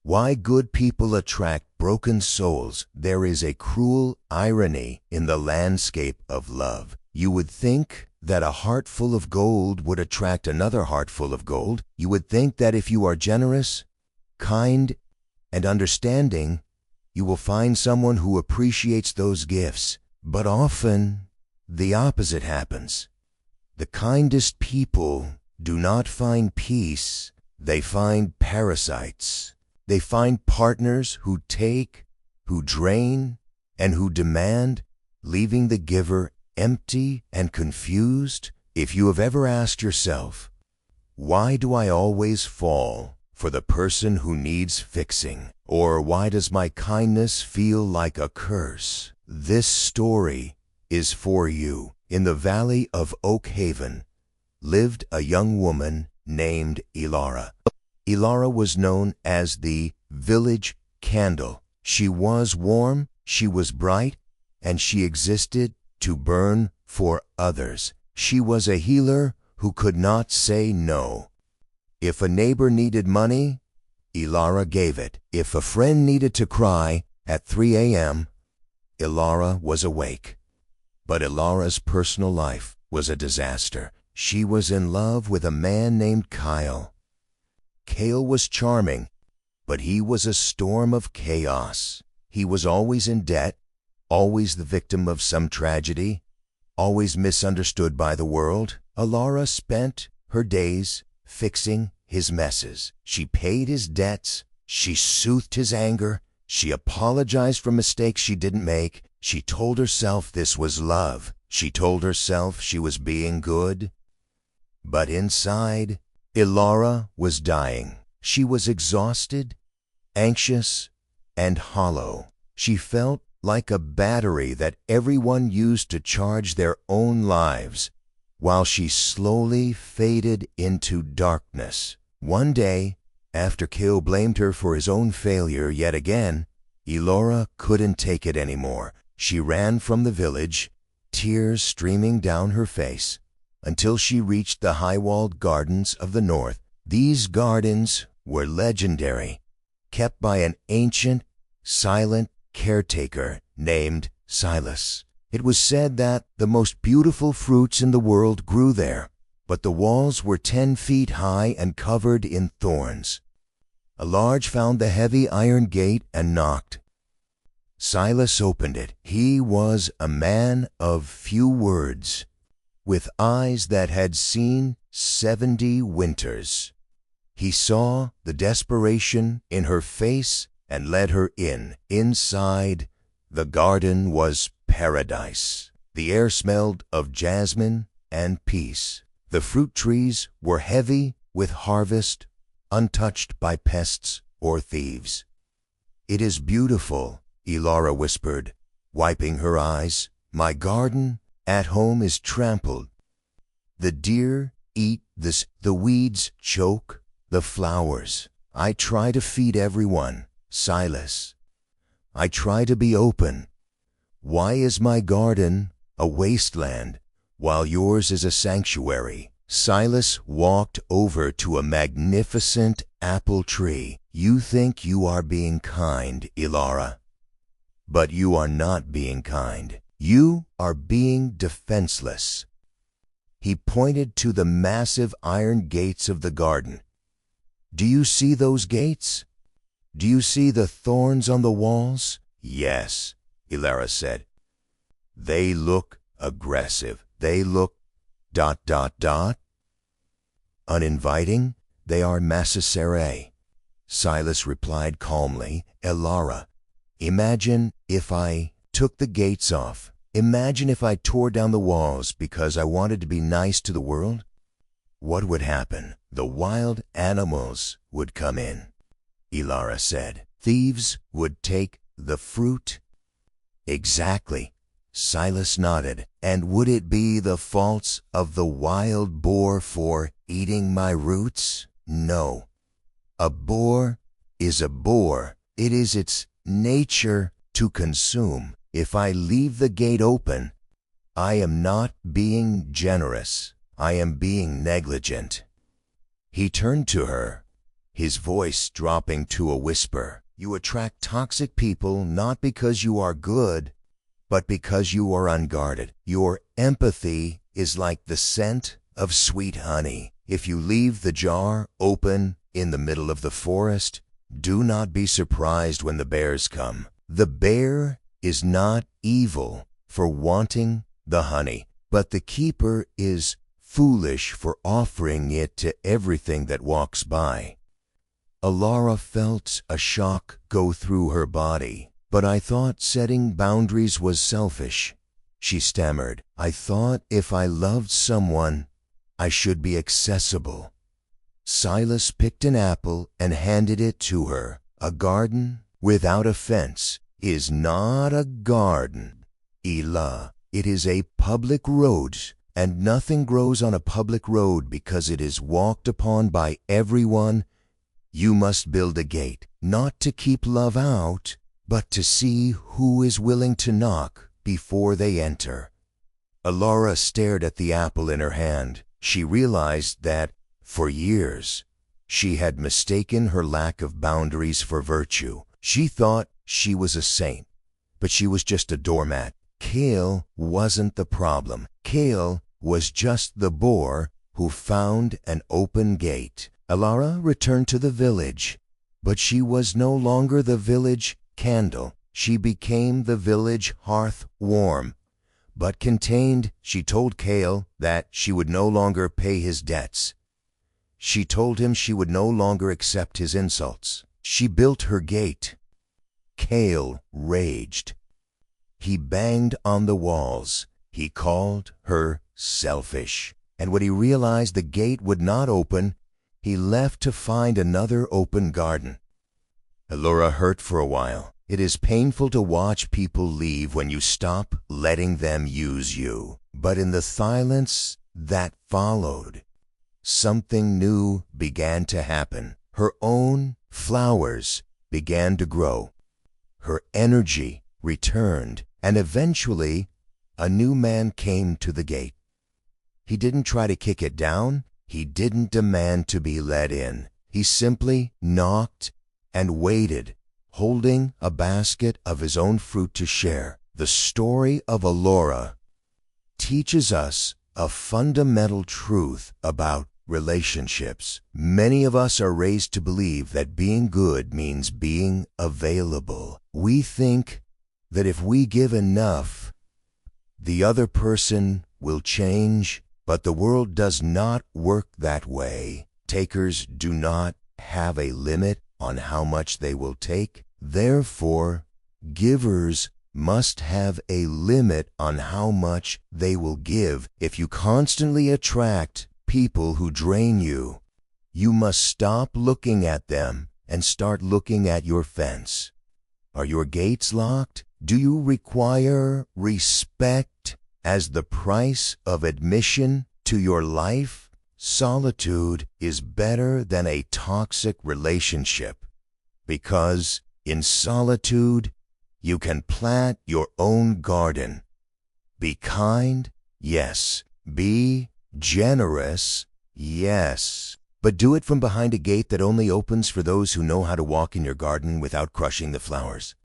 Why good people attract broken souls. There is a cruel irony in the landscape of love. You would think that a heart full of gold would attract another heart full of gold. You would think that if you are generous, kind, and understanding, you will find someone who appreciates those gifts. But often, the opposite happens. The kindest people do not find peace. They find parasites. They find partners who take, who drain, and who demand, leaving the giver empty and confused. If you have ever asked yourself, why do I always fall for the person who needs fixing? Or why does my kindness feel like a curse? This story is for you. In the valley of Oak Haven lived a young woman named Elara. Elara was known as the village candle. She was warm, she was bright, and she existed to burn for others. She was a healer who could not say no. If a neighbor needed money, Elara gave it. If a friend needed to cry at 3 a.m., Elara was awake. But Elara's personal life was a disaster. She was in love with a man named Kyle. Kyle was charming, but he was a storm of chaos. He was always in debt, always the victim of some tragedy, always misunderstood by the world. Elara spent her days fixing his messes. She paid his debts, she soothed his anger, she apologized for mistakes she didn't make. She told herself this was love. She told herself she was being good. But inside, Elara was dying. She was exhausted, anxious, and hollow. She felt like a battery that everyone used to charge their own lives, while she slowly faded into darkness. One day, after Kale blamed her for his own failure yet again, Elara couldn't take it anymore. She ran from the village, tears streaming down her face, until she reached the high-walled gardens of the north. These gardens were legendary, kept by an ancient, silent caretaker named Silas. It was said that the most beautiful fruits in the world grew there, but the walls were 10 feet high and covered in thorns. Elara found the heavy iron gate and knocked. Silas opened it. He was a man of few words, with eyes that had seen 70 winters. He saw the desperation in her face and led her in. Inside, the garden was paradise. The air smelled of jasmine and peace. The fruit trees were heavy with harvest, untouched by pests or thieves. "It is beautiful," Elara whispered, wiping her eyes. "My garden at home is trampled. The deer eat this, the weeds choke the flowers. I try to feed everyone, Silas. I try to be open. Why is my garden a wasteland, while yours is a sanctuary?" Silas walked over to a magnificent apple tree. "You think you are being kind, Elara, but you are not being kind. You are being defenseless." He pointed to the massive iron gates of the garden. "Do you see those gates? Do you see the thorns on the walls?" "Yes," Elara said. "They look aggressive. They look ... uninviting. They are necessary." Silas replied calmly. "Elara, imagine if I took the gates off. Imagine if I tore down the walls because I wanted to be nice to the world. What would happen? The wild animals would come in," Elara said. "Thieves would take the fruit." "Exactly," Silas nodded. "And would it be the faults of the wild boar for eating my roots? No. A boar is a boar. It is its nature to consume. If I leave the gate open, I am not being generous. I am being negligent." He turned to her. his voice dropping to a whisper. You attract toxic people not because you are good, but because you are unguarded. Your empathy is like the scent of sweet honey. If you leave the jar open in the middle of the forest, do not be surprised when the bears come. The bear is not evil for wanting the honey, but the keeper is foolish for offering it to everything that walks by. Elara felt a shock go through her body. But I thought setting boundaries was selfish. She stammered. I thought if I loved someone, I should be accessible. Silas picked an apple and handed it to her. A garden without a fence is not a garden, Elara. It is a public road, and nothing grows on a public road because it is walked upon by everyone. You must build a gate, not to keep love out, but to see who is willing to knock before they enter. Elara stared at the apple in her hand. She realized that, for years, she had mistaken her lack of boundaries for virtue. She thought she was a saint, but she was just a doormat. Kale wasn't the problem. Kale was just the boar who found an open gate. Elara returned to the village, but she was no longer the village candle. She became the village hearth, warm but contained. She told Kale that she would no longer pay his debts. She told him she would no longer accept his insults. She built her gate. Kale raged. He banged on the walls. He called her selfish. And when he realized the gate would not open, he left to find another open garden. Elara hurt for a while. It is painful to watch people leave when you stop letting them use you. But in the silence that followed, something new began to happen. Her own flowers began to grow. Her energy returned, and eventually a new man came to the gate. He didn't try to kick it down. He didn't demand to be let in. He simply knocked and waited, holding a basket of his own fruit to share. The story of Elara teaches us a fundamental truth about relationships. Many of us are raised to believe that being good means being available. We think that if we give enough, the other person will change, but the world does not work that way. Takers do not have a limit on how much they will take. Therefore, givers must have a limit on how much they will give. If you constantly attract people who drain you, you must stop looking at them and start looking at your fence. Are your gates locked? Do you require respect as the price of admission to your life? Solitude is better than a toxic relationship, because in solitude you can plant your own garden. Be kind, yes. Be generous, yes. But do it from behind a gate that only opens for those who know how to walk in your garden without crushing the flowers.